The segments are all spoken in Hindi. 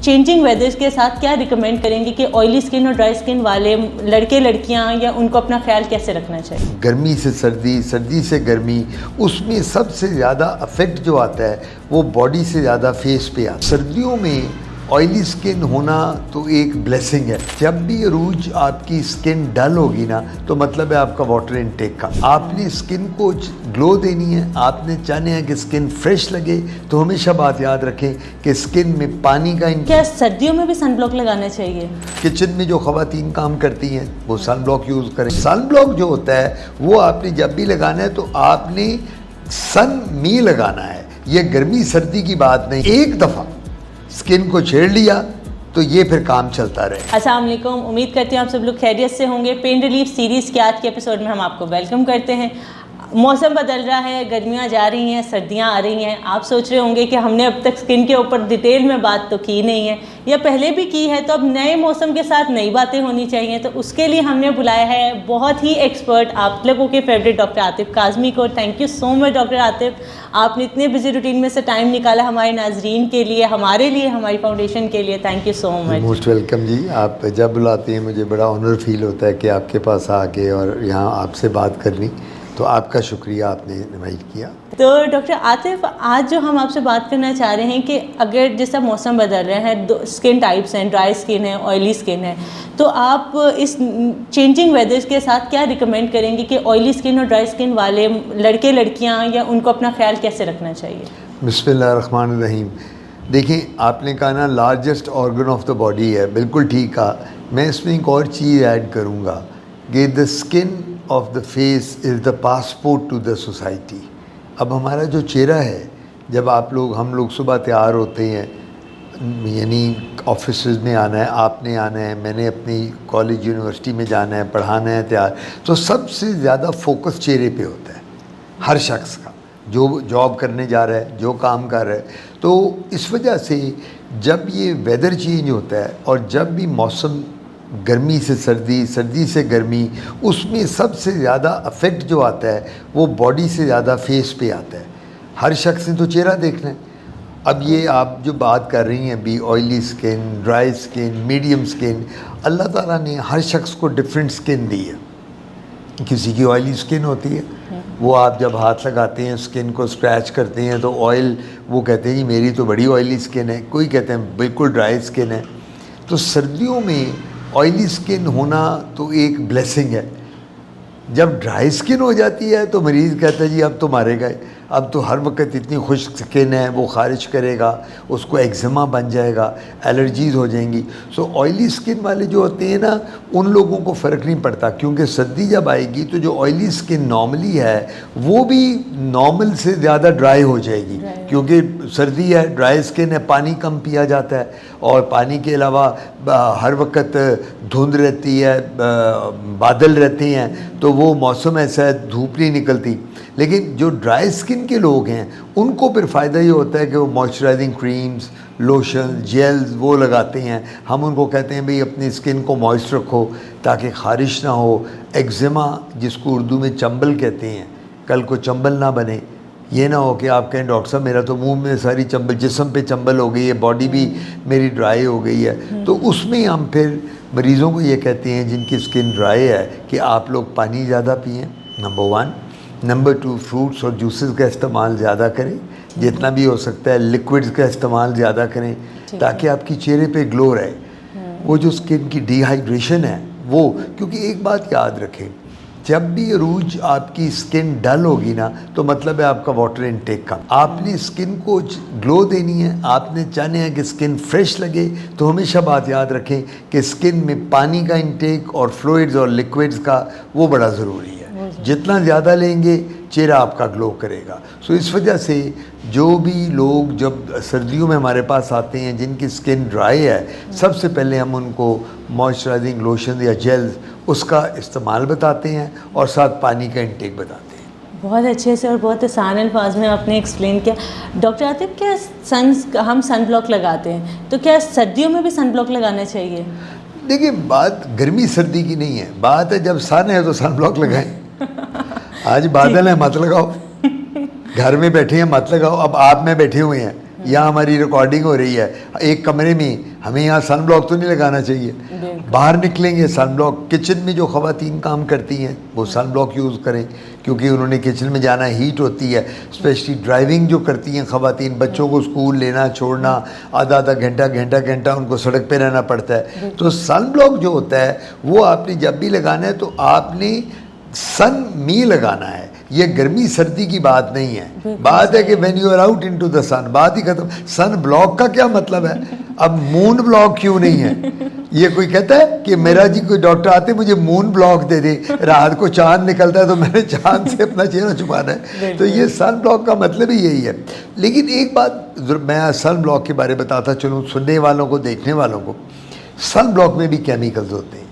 चेंजिंग वेदर्स के साथ क्या रिकमेंड करेंगे कि ऑयली स्किन और ड्राई स्किन वाले लड़के लड़कियां या उनको अपना ख्याल कैसे रखना चाहिए? गर्मी से सर्दी, सर्दी से गर्मी, उसमें सबसे ज़्यादा अफेक्ट जो आता है वो बॉडी से ज़्यादा फेस पे आता है। सर्दियों में ऑयली स्किन होना तो एक ब्लेसिंग है। जब भी रोज आपकी स्किन डल होगी ना तो मतलब है आपका वाटर इनटेक का। आपने स्किन को ग्लो देनी है, आपने चाहने हैं कि स्किन फ्रेश लगे, तो हमेशा बात याद रखें कि स्किन में पानी का क्या सर्दियों में भी सनब्लॉक लगाना चाहिए? किचन में जो ख़वातीन काम करती हैं वो सनब्लॉक यूज़ करें। सनब्लॉक जो होता है वो आपने जब भी लगाना है तो आपने सन में लगाना है। ये गर्मी सर्दी की बात नहीं, एक दफ़ा स्किन को छेड़ लिया तो ये फिर काम चलता रहे। अस्सलाम वालेकुम, उम्मीद करती हूँ आप सब लोग खैरियत से होंगे। पेन रिलीफ सीरीज़ के आज के एपिसोड में हम आपको वेलकम करते हैं। मौसम बदल रहा है, गर्मियाँ जा रही हैं, सर्दियाँ आ रही हैं। आप सोच रहे होंगे कि हमने अब तक स्किन के ऊपर डिटेल में बात तो की नहीं है या पहले भी की है, तो अब नए मौसम के साथ नई बातें होनी चाहिए। तो उसके लिए हमने बुलाया है बहुत ही एक्सपर्ट, आप लोगों के फेवरेट डॉक्टर आतिफ काज़मी को। Thank you so much doctor Atif, आपने इतने बिजी रूटीन में से टाइम निकाला हमारे नाजरीन के लिए, हमारे लिए, हमारी फाउंडेशन के लिए। Thank you so much. Most welcome ji. आप जब बुलाते हैं मुझे बड़ा ऑनर फील होता है कि आपके पास आके और यहाँ आपसे बात करनी, तो आपका शुक्रिया, आपने इनवाइट किया। तो डॉक्टर आतिफ, आज जो हम आपसे बात करना चाह रहे हैं कि अगर जैसा मौसम बदल रहे हैं, दो स्किन टाइप्स हैं, ड्राई स्किन है, ऑयली स्किन है, तो आप इस चेंजिंग वेदर्स के साथ क्या रिकमेंड करेंगे कि ऑयली स्किन और ड्राई स्किन वाले लड़के लड़कियां या उनको अपना ख्याल कैसे रखना चाहिए? बिस्मिल्लाहिर्रहमानिर्रहीम। देखिए, आपने कहा ना largest organ of the body है, बिल्कुल ठीक कहा। मैं इसमें एक और चीज़ ऐड करूँगा कि the skin of the face is the passport to the society. अब हमारा जो चेहरा है, जब हम लोग सुबह तैयार होते हैं, यानी ऑफिस में आना है, आपने आना है, मैंने अपनी कॉलेज यूनिवर्सिटी में जाना है, पढ़ाना है, तैयार, तो सबसे ज़्यादा फोकस चेहरे पे होता है हर शख्स का, जो जॉब करने जा रहा है, जो काम कर रहा है। तो इस वजह से जब ये वेदर चेंज होता है और जब भी मौसम गर्मी से सर्दी, सर्दी से गर्मी, उसमें सबसे ज़्यादा अफेक्ट जो आता है वो बॉडी से ज़्यादा फेस पे आता है। हर शख्स ने तो चेहरा देखना है। अब ये आप जो बात कर रही हैं अभी, oily skin, dry skin, medium skin, Allah ताला ने हर शख्स को डिफरेंट स्किन दी है। किसी की ऑयली स्किन होती है, वो आप जब हाथ लगाते हैं, स्किन को स्क्रैच करते हैं तो ऑयल, वो कहते हैं जी मेरी तो बड़ी ऑयली स्किन है, कोई कहते हैं बिल्कुल ड्राई स्किन है। तो सर्दियों में ऑयली स्किन होना तो एक ब्लेसिंग है। जब ड्राई स्किन हो जाती है तो मरीज़ कहता है जी अब तो मारे गए, अब तो हर वक्त इतनी खुश्क स्किन है, वो ख़ारिज करेगा, उसको एक्जिमा बन जाएगा, एलर्जीज़ हो जाएंगी। सो ऑयली स्किन वाले जो होते हैं ना, उन लोगों को फ़र्क नहीं पड़ता, क्योंकि सर्दी जब आएगी तो जो ऑयली स्किन नॉर्मली है वो भी नॉर्मल से ज़्यादा ड्राई हो जाएगी, क्योंकि सर्दी है, ड्राई स्किन है, पानी कम पिया जाता है, और पानी के अलावा हर वक्त धुंध रहती है, बादल रहते हैं, तो वो मौसम ऐसा है, धूप नहीं निकलती। लेकिन जो ड्राई स्किन के लोग हैं उनको फिर फ़ायदा ये होता है कि वो मॉइस्चराइजिंग क्रीम्स, लोशन, जेल्स वो लगाते हैं। हम उनको कहते हैं भाई अपनी स्किन को मॉइस्ट रखो ताकि ख़ारिश ना हो। एक्जिमा, जिसको उर्दू में चंबल कहते हैं, कल को चंबल ना बने। ये ना हो कि आप कहें डॉक्टर साहब मेरा तो मुंह में सारी चंबल, जिस्म पे चंबल हो गई है, बॉडी भी मेरी ड्राई हो गई है। तो उसमें हम फिर मरीज़ों को ये कहते हैं जिनकी स्किन ड्राई है कि आप लोग पानी ज़्यादा पिएँ, नंबर 1। नंबर 2, फ्रूट्स और जूसेस का इस्तेमाल ज़्यादा करें, जितना भी हो सकता है लिक्विड्स का इस्तेमाल ज़्यादा करें, ताकि आपकी चेहरे पे ग्लो रहे। वो जो स्किन की डिहाइड्रेशन है वो, क्योंकि एक बात याद रखें, जब भी रोज आपकी स्किन डल होगी ना तो मतलब है आपका वाटर इनटेक कम। आपने स्किन को ग्लो देनी है, आपने चाहने हैं कि स्किन फ्रेश लगे, तो हमेशा बात याद रखें कि स्किन में पानी का इनटेक और फ्लूइड्स और लिक्विड्स का वो बड़ा ज़रूरी है। जितना ज़्यादा लेंगे चेहरा आपका ग्लो करेगा। सो इस वजह से जो भी लोग जब सर्दियों में हमारे पास आते हैं जिनकी स्किन ड्राई है, सबसे पहले हम उनको मॉइस्चराइजिंग लोशन या जेल्स उसका इस्तेमाल बताते हैं और साथ पानी का इंटेक बताते हैं। बहुत अच्छे से और बहुत आसान अल्फाज में आपने एक्सप्लेन किया। डॉक्टर आतिफ, क्या हम सन ब्लॉक लगाते हैं, तो क्या सर्दियों में भी सन ब्लॉक लगाना चाहिए? देखिए, बात गर्मी सर्दी की नहीं है, बात है जब सन है तो सन ब्लॉक लगाएं। आज बादल है मत लगाओ, घर में बैठे हैं मत लगाओ। अब आप में बैठे हुए हैं, यहाँ हमारी रिकॉर्डिंग हो रही है, एक कमरे में हमें यहाँ सन ब्लॉक तो नहीं लगाना चाहिए। बाहर निकलेंगे सन ब्लॉक, किचन में जो ख़वातीन काम करती हैं वो सन ब्लॉक यूज़ करें, क्योंकि उन्होंने किचन में जाना, हीट होती है। स्पेशली ड्राइविंग जो करती हैं ख़वातीन, बच्चों को स्कूल लेना छोड़ना, आधा घंटा उनको सड़क पे रहना पड़ता है। तो सन ब्लॉक जो होता है वो आपने जब भी लगाना है तो आपने सन मी लगाना है। ये गर्मी सर्दी की बात नहीं है, बात है कि when you are out into the sun, बात ही खत्म। सन ब्लॉक का क्या मतलब है? अब मून ब्लॉक क्यों नहीं है? ये कोई कहता है कि मेरा जी कोई डॉक्टर आते मुझे मून ब्लॉक दे दे, रात को चांद निकलता है तो मैंने चांद से अपना चेहरा छुपाना है। तो ये सन ब्लॉक का मतलब ही यही है। लेकिन एक बात मैं सन ब्लॉक के बारे में बताता चलूँ सुनने वालों को, देखने वालों को, सन ब्लॉक में भी केमिकल्स होते हैं,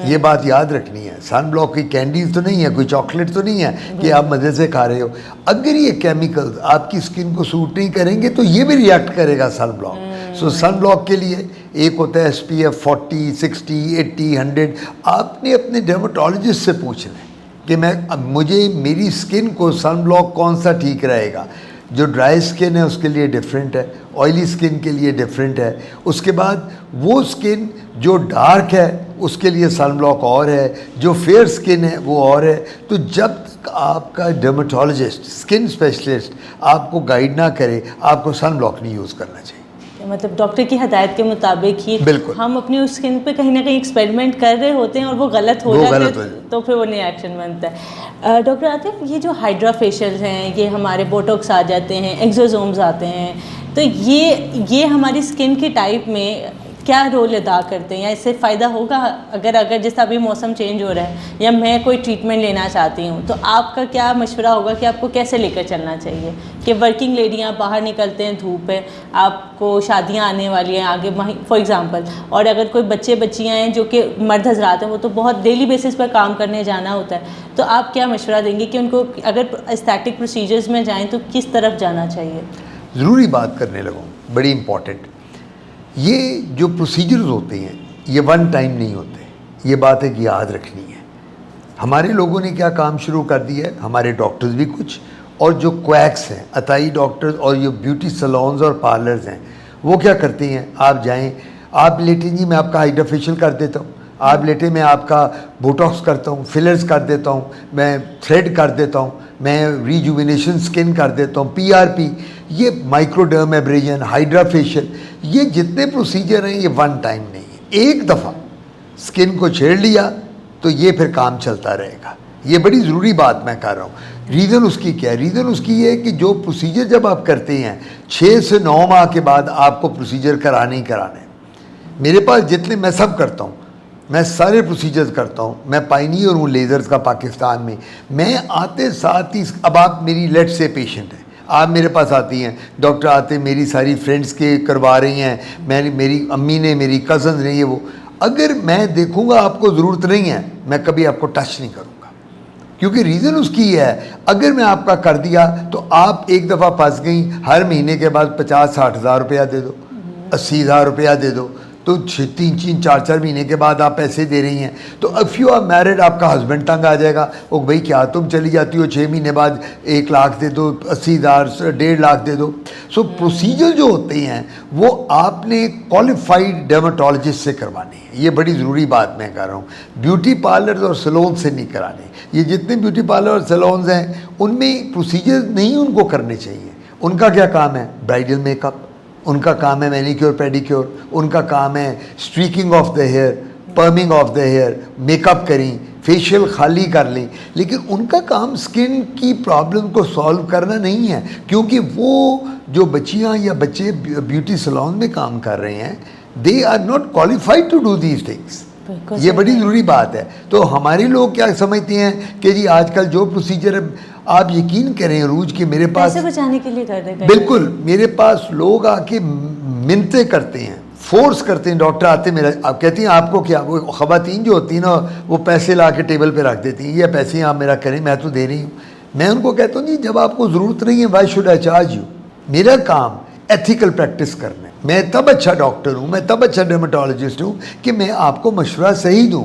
ये बात याद रखनी है। सन ब्लॉक की कैंडीज तो नहीं है, कोई चॉकलेट तो नहीं है कि आप मज़े से खा रहे हो। अगर ये केमिकल्स आपकी स्किन को सूट नहीं करेंगे तो ये भी रिएक्ट करेगा सन ब्लॉक। सो सन ब्लॉक के लिए एक होता है SPF 40, 60, 80, 100। आपने अपने डर्मेटोलॉजिस्ट से पूछना है कि मुझे मेरी स्किन को सन ब्लॉक कौन सा ठीक रहेगा। जो ड्राई स्किन है उसके लिए डिफरेंट है, ऑयली स्किन के लिए डिफरेंट है। उसके बाद वो स्किन जो डार्क है उसके लिए सन ब्लॉक और है, जो फेयर स्किन है वो और है। तो जब तक आपका डर्मेटोलॉजिस्ट, स्किन स्पेशलिस्ट आपको गाइड ना करे, आपको सन ब्लॉक नहीं यूज़ करना चाहिए। मतलब डॉक्टर की हदायत के मुताबिक ही बिल्कुल। हम अपनी उस स्किन पे कहीं ना कहीं एक्सपेरिमेंट कर रहे होते हैं और वो गलत हो जाता है तो फिर वो नया एक्शन बनता है। डॉक्टर आतिफ, ये जो हाइड्रा फेशियल्स हैं, ये हमारे बोटॉक्स आ जाते हैं, एक्सोसोम्स आते हैं, तो ये हमारी स्किन की टाइप में क्या रोल अदा करते हैं, या इससे फ़ायदा होगा अगर जैसे अभी मौसम चेंज हो रहा है या मैं कोई ट्रीटमेंट लेना चाहती हूँ, तो आपका क्या मशवरा होगा कि आपको कैसे लेकर चलना चाहिए? कि वर्किंग लेडियाँ बाहर निकलते हैं, धूप है, आपको शादियाँ आने वाली हैं आगे फॉर एग्ज़ाम्पल, और अगर कोई बच्चियाँ हैं जो कि मर्द हजरात हैं, वो तो बहुत डेली बेसिस पर काम करने जाना होता है, तो आप क्या मशवरा देंगे कि उनको अगर एस्थेटिक प्रोसीजर्स में जाएँ तो किस तरफ जाना चाहिए? ज़रूरी बात करने लगूँ, बड़ी इम्पॉर्टेंट। ये जो प्रोसीजर्स होते हैं ये वन टाइम नहीं होते, ये बात है कि याद रखनी है। हमारे लोगों ने क्या काम शुरू कर दिया है, हमारे डॉक्टर्स भी कुछ, और जो क्वैक्स हैं, अताई डॉक्टर्स और ये ब्यूटी सलोन्स और पार्लर्स हैं, वो क्या करते हैं, आप जाएं, आप लेटें जी मैं आपका हाइड्रा फेशियल कर देता हूँ, आप लेटे मैं आपका बोटॉक्स करता हूँ, फिलर्स कर देता हूँ, मैं थ्रेड कर देता हूँ, मैं रिजुविनेशन स्किन कर देता हूँ, PRP, ये माइक्रोडर्म एब्रेजन, हाइड्रा फेशियल, ये जितने प्रोसीजर हैं ये वन टाइम नहीं है। एक दफ़ा स्किन को छेड़ लिया तो ये फिर काम चलता रहेगा। ये बड़ी ज़रूरी बात मैं कर रहा हूँ। रीज़न उसकी क्या है? रीज़न उसकी ये है कि जो प्रोसीजर जब आप करते हैं 6 से 9 माह के बाद आपको प्रोसीजर कराने ही कराने। मेरे पास जितने मैं सब करता हूँ, मैं सारे प्रोसीजर्स करता हूँ, मैं पायनियर हूँ लेज़र्स का पाकिस्तान में। मैं आते साथ ही, अब आप मेरी लेट से पेशेंट हैं, आप मेरे पास आती हैं, डॉक्टर आते मेरी सारी फ्रेंड्स के करवा रही हैं, मेरी अम्मी ने, मेरी कज़न ने, ये वो, अगर मैं देखूँगा आपको ज़रूरत नहीं है मैं कभी आपको टच नहीं करूँगा, क्योंकि रीज़न उसकी है, अगर मैं आपका कर दिया तो आप एक दफ़ा फंस गई, हर महीने के बाद 50-60 हज़ार रुपया दे दो, 80 हज़ार रुपया दे दो, तो 3-3, 4-4 महीने के बाद आप पैसे दे रही हैं। तो इफ़ यू आर मैरिड, आपका हस्बैंड तंग आ जाएगा, ओ भाई क्या तुम चली जाती हो 6 महीने बाद 1 लाख दे दो, 80 हज़ार, 1.5 लाख दे दो। सो प्रोसीजर जो होते हैं वो आपने क्वालिफाइड डर्मेटोलॉजिस्ट से करवाने हैं। ये बड़ी ज़रूरी बात मैं कर रहा हूँ, ब्यूटी पार्लर और सैलून से नहीं कराने। ये जितने ब्यूटी पार्लर और सैलून्स हैं उनमें प्रोसीजर नहीं उनको करने चाहिए। उनका क्या काम है? ब्राइडल मेकअप, उनका काम है मैनिक्योर पेडिक्योर, उनका काम है streaking of the hair, perming of the hair, makeup करें, फेशियल खाली कर लें, लेकिन उनका काम स्किन की प्रॉब्लम को सॉल्व करना नहीं है, क्योंकि वो जो बच्चियां या बच्चे ब्यूटी सैलून में काम कर रहे हैं, they are not qualified to do these things. ये बड़ी ज़रूरी बात है। तो हमारे लोग क्या समझते हैं कि जी आजकल जो प्रोसीजर, आप यकीन करें रूज कि मेरे पास पैसे बचाने के लिए कर रहे हैं, बिल्कुल मेरे पास लोग आके मिन्नतें करते हैं, फोर्स करते हैं, डॉक्टर आते मेरा, आप कहती हैं आपको क्या, वो ख़वातीन जो होती हैं ना वो पैसे ला के टेबल पे रख देती हैं, ये पैसे आप मेरा करें, मैं तो दे रही हूँ। मैं उनको कहता हूँ जी जब आपको ज़रूरत नहीं है, why should I charge you? मेरा काम एथिकल प्रैक्टिस करना है। मैं तब अच्छा डॉक्टर हूँ, मैं तब अच्छा डर्मेटोलॉजिस्ट हूँ कि मैं आपको मशवरा सही दूँ।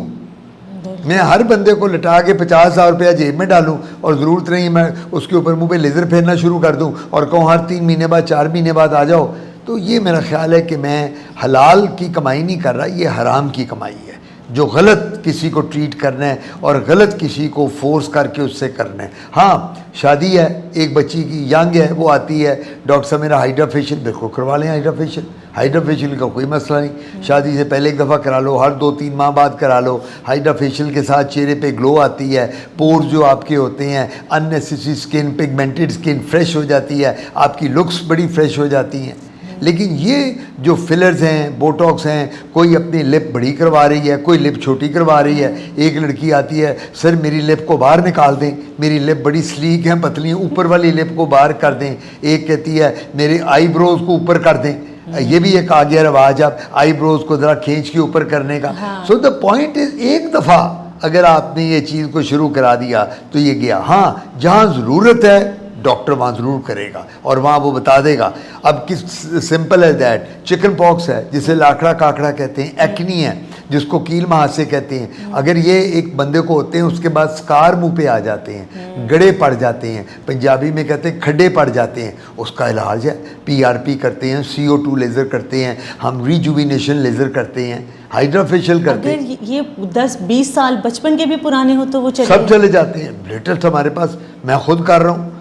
मैं हर बंदे को लटा के 50,000 रुपया जेब में डालूं और ज़रूरत नहीं मैं उसके ऊपर मुँह पे लेज़र फेरना शुरू कर दूं और कहूँ हर 3 महीने बाद 4 महीने बाद आ जाओ, तो ये मेरा ख्याल है कि मैं हलाल की कमाई नहीं कर रहा, ये हराम की कमाई है। जो गलत किसी को ट्रीट करना है और गलत किसी को फोर्स करके उससे करना है। हाँ, शादी है, एक बच्ची की यंग है, वो आती है, डॉक्टर साहब मेरा हाइड्रा फेशियल, बिल्कुल करवा लें हाइड्रा फेशियल का कोई मसला नहीं। शादी से पहले एक दफ़ा करा लो, हर 2-3 माह बाद करा लो। हाइड्रा फेशियल के साथ चेहरे पे ग्लो आती है, पोर्स जो आपके होते हैं, unnecessary skin, pigmented skin fresh हो जाती है, आपकी लुक्स बड़ी फ्रेश हो जाती हैं। लेकिन ये जो फिलर्स हैं, बोटॉक्स हैं, कोई अपनी लिप बड़ी करवा रही है, कोई लिप छोटी करवा रही है। एक लड़की आती है, सर मेरी लिप को बाहर निकाल दें, मेरी लिप बड़ी स्लीक है, पतली है, ऊपर वाली लिप को बाहर कर दें। एक कहती है मेरे आईब्रोज को ऊपर कर दें, ये भी एक आ गया रवाज, आप आईब्रोज को ज़रा खींच के ऊपर करने का। सो द पॉइंट इज, एक दफ़ा अगर आपने ये चीज़ को शुरू करा दिया तो ये गया। हाँ, जहाँ ज़रूरत है डॉक्टर वहाँ ज़रूर करेगा और वहाँ वो बता देगा। अब किस सिंपल है दैट, चिकन पॉक्स है जिसे लाखड़ा काकड़ा कहते हैं, एक्नी है जिसको कील महासे कहते हैं, अगर ये एक बंदे को होते हैं उसके बाद स्कार मुंह पे आ जाते हैं, गड़े पड़ जाते हैं, पंजाबी में कहते हैं खड्डे पड़ जाते हैं, उसका इलाज है PRP करते हैं, CO2 लेज़र करते हैं, हम रिजुविनेशन लेज़र करते हैं, हाइड्रा फेशियल करते हैं। अगर ये 10-20 साल बचपन के भी पुराने हो तो वो सब चले जाते हैं। लेटेस्ट हमारे पास, मैं खुद कर रहा हूँ,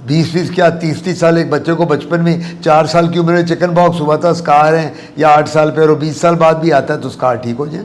20 क्या 30 साल एक बच्चे को बचपन में 4 साल की उम्र में चिकन बॉक्स हुआ था, स्कार हैं, या 8 साल पे, और 20 साल बाद भी आता है तो स्कार ठीक हो जाए।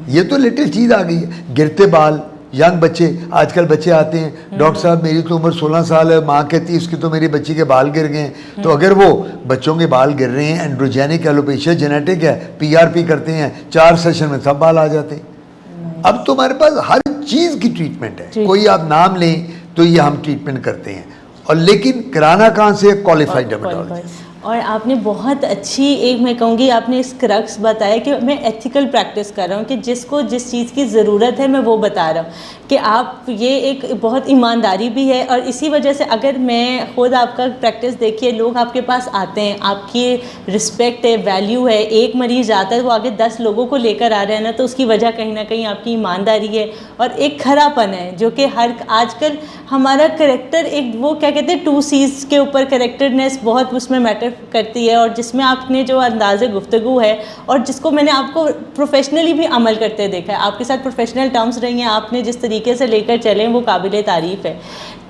ये तो लेटेस्ट चीज़ आ गई है। गिरते बाल, यंग बच्चे, आजकल बच्चे आते हैं, डॉक्टर साहब मेरी तो उम्र 16 साल है, माँ कहती है इसकी तो मेरी बच्ची के बाल गिर गए हैं। तो अगर वो बच्चों के बाल गिर रहे हैं, एंड्रोजेनिक एलोपेशिया जेनेटिक है, PRP करते हैं, 4 सेशन में सब बाल आ जाते हैं। अब तो हमारे पास हर चीज़ की ट्रीटमेंट है, कोई आप नाम लें तो ये हम ट्रीटमेंट करते हैं। और लेकिन कराना कहाँ से? Qualified dermatologist. और आपने बहुत अच्छी, एक मैं कहूँगी आपने इस क्रक्स बताया कि मैं एथिकल प्रैक्टिस कर रहा हूँ, कि जिसको जिस चीज़ की ज़रूरत है मैं वो बता रहा हूँ, कि आप ये एक बहुत ईमानदारी भी है। और इसी वजह से अगर मैं खुद आपका प्रैक्टिस देखिए, लोग आपके पास आते हैं, आपकी रिस्पेक्ट है, वैल्यू है, एक मरीज़ आता है वो आगे 10 लोगों को लेकर आ रहे हैं ना, तो उसकी वजह कहीं ना कहीं आपकी ईमानदारी है और एक खरापन है, जो कि हर आजकल हमारा करेक्टर, एक वो क्या कहते हैं 2 C's के ऊपर करेक्टरनेस बहुत उसमें मैटर करती है। और जिसमें आपने जो अंदाज़े गुफ्तगू है और जिसको मैंने आपको प्रोफेशनली भी अमल करते देखा है, आपके साथ प्रोफेशनल टर्म्स रही हैं, आपने जिस तरीके से लेकर चले वो काबिले तारीफ़ है।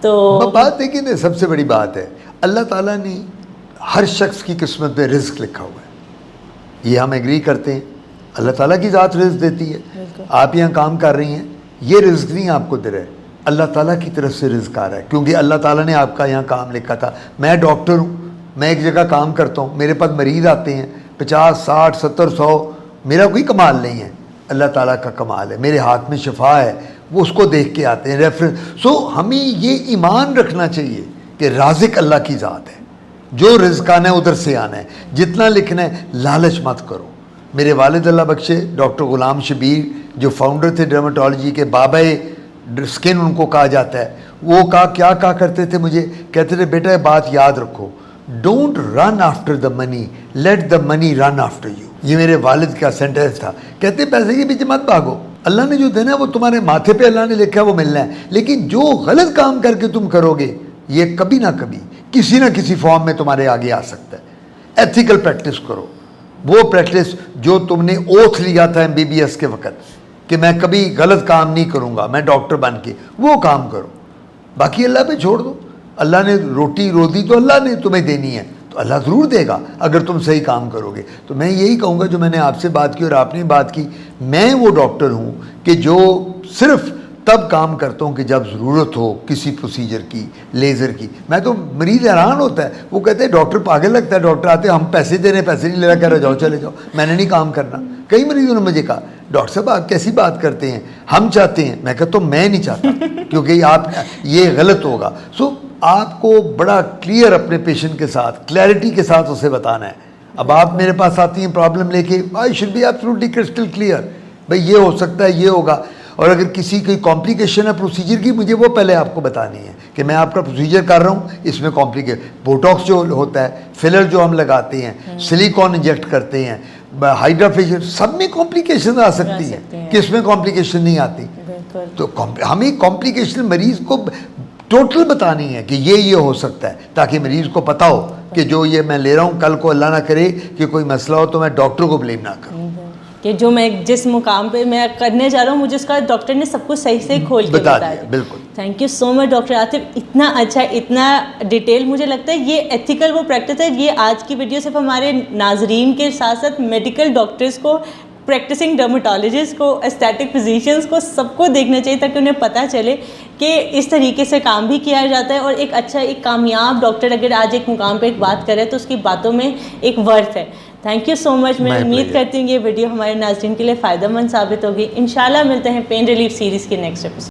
तो बात देखिए ना, सबसे बड़ी बात है अल्लाह ताला ने हर शख्स की किस्मत में रिस्क लिखा हुआ है, ये हम एग्री करते हैं। अल्लाह ताला की ज़ात रिस्क देती है। आप यहाँ काम कर रही हैं, ये रिस्क नहीं आपको दे रहे, अल्लाह ताला की तरफ से रिस्क आ रहा है, क्योंकि अल्लाह ताला ने आपका यहाँ काम लिखा था। मैं डॉक्टर हूँ, मैं एक जगह काम करता हूँ, मेरे पास मरीज़ आते हैं 50, 60, 70, 100, मेरा कोई कमाल नहीं है, अल्लाह ताला का कमाल है, मेरे हाथ में शिफा है, वो उसको देख के आते हैं रेफरेंस। सो हमें ये ईमान रखना चाहिए कि राज़िक अल्लाह की ज़ात है, जो रिज़्क आना है उधर से आना है, जितना लिखना है, लालच मत करो। मेरे वालिद अल्लाह बख्शे डॉक्टर ग़ुलाम शबीर, जो फाउंडर थे डर्मेटोलॉजी के, बाबाए स्किन उनको कहा जाता है, वो क्या कहा करते थे मुझे, कहते थे बेटा बात याद रखो, don't run after the money, let the money run after you. ये मेरे वालिद का सेंटेंस था। कहते पैसे के पीछे मत भागो, अल्लाह ने जो देना है वो तुम्हारे माथे पे अल्लाह ने लिखा है, वो मिलना है, लेकिन जो गलत काम करके तुम करोगे ये कभी ना कभी किसी ना किसी फॉर्म में तुम्हारे आगे आ सकता है। एथिकल प्रैक्टिस करो, वो प्रैक्टिस जो तुमने ओथ लिया था MBBS के वक़्त कि मैं कभी गलत काम नहीं करूँगा, मैं डॉक्टर बन के, वो काम करो, बाकी अल्लाह पे छोड़ दो। अल्लाह ने रोटी रोज़ी तो अल्लाह ने तुम्हें देनी है, तो अल्लाह ज़रूर देगा अगर तुम सही काम करोगे। तो मैं यही कहूँगा, जो मैंने आपसे बात की और आपने बात की, मैं वो डॉक्टर हूँ कि जो सिर्फ तब काम करता हूँ कि जब ज़रूरत हो किसी प्रोसीजर की, लेज़र की। मैं तो मरीज़ हैरान होता है, वो कहते हैं डॉक्टर पागल लगता है, डॉक्टर आते हैं हम पैसे दे रहे हैं, पैसे नहीं ले रहा, कह रहे जाओ चले जाओ, मैंने नहीं काम करना। कई मरीज़ों ने मुझे कहा डॉक्टर साहब आप कैसी बात करते हैं, हम चाहते हैं। मैं कहता हूँ मैं नहीं चाहता, क्योंकि आप ये गलत होगा। सो आपको बड़ा क्लियर अपने पेशेंट के साथ, क्लैरिटी के साथ उसे बताना है। अब आप मेरे पास आती हैं प्रॉब्लम लेके, I should be absolutely crystal clear, भाई ये हो सकता है, ये होगा। और अगर किसी की कॉम्प्लिकेशन है प्रोसीजर की, मुझे वो पहले आपको बतानी है कि मैं आपका प्रोसीजर कर रहा हूँ, इसमें कॉम्प्लिकेट, बोटॉक्स जो होता है, फिलर जो हम लगाते हैं, सिलिकॉन इंजेक्ट करते हैं, हाइड्रा फेशियल, सब में कॉम्प्लिकेशन आ सकती है, किस में कॉम्प्लिकेशन नहीं आती। तो हमें कॉम्प्लिकेशन मरीज़ को टोटल बतानी है कि ये हो सकता है, ताकि मरीज़ को पता हो कि जो ये मैं ले रहा हूँ, कल को अल्लाह ना करे कि कोई मसला हो तो मैं डॉक्टर को ब्लेम ना करूँ। कि जो मैं जिस मुकाम पे मैं करने जा रहा हूँ मुझे उसका डॉक्टर ने सब कुछ सही से खोल के बता बता दिया। बिल्कुल। Thank you so much doctor Atif, इतना अच्छा, इतना डिटेल। मुझे लगता है ये एथिकल वो प्रैक्टिस है, ये आज की वीडियो सिर्फ हमारे नाजरीन के साथ साथ मेडिकल डॉक्टर्स को, प्रैक्टिसिंग डर्मेटोलॉजिस्ट को, एस्थेटिक फिजिशियंस को, सबको देखना चाहिए ताकि उन्हें पता चले कि इस तरीके से काम भी किया जाता है। और एक अच्छा, एक कामयाब डॉक्टर अगर आज एक मुकाम पे एक बात करे तो उसकी बातों में एक वर्थ है। Thank you so much. मैं उम्मीद करती हूँ ये वीडियो हमारे नाज़रीन के लिए फ़ायदेमंद साबित होगी। इंशाल्लाह मिलते हैं पेन रिलीफ सीरीज़ के नेक्स्ट एपिसोड।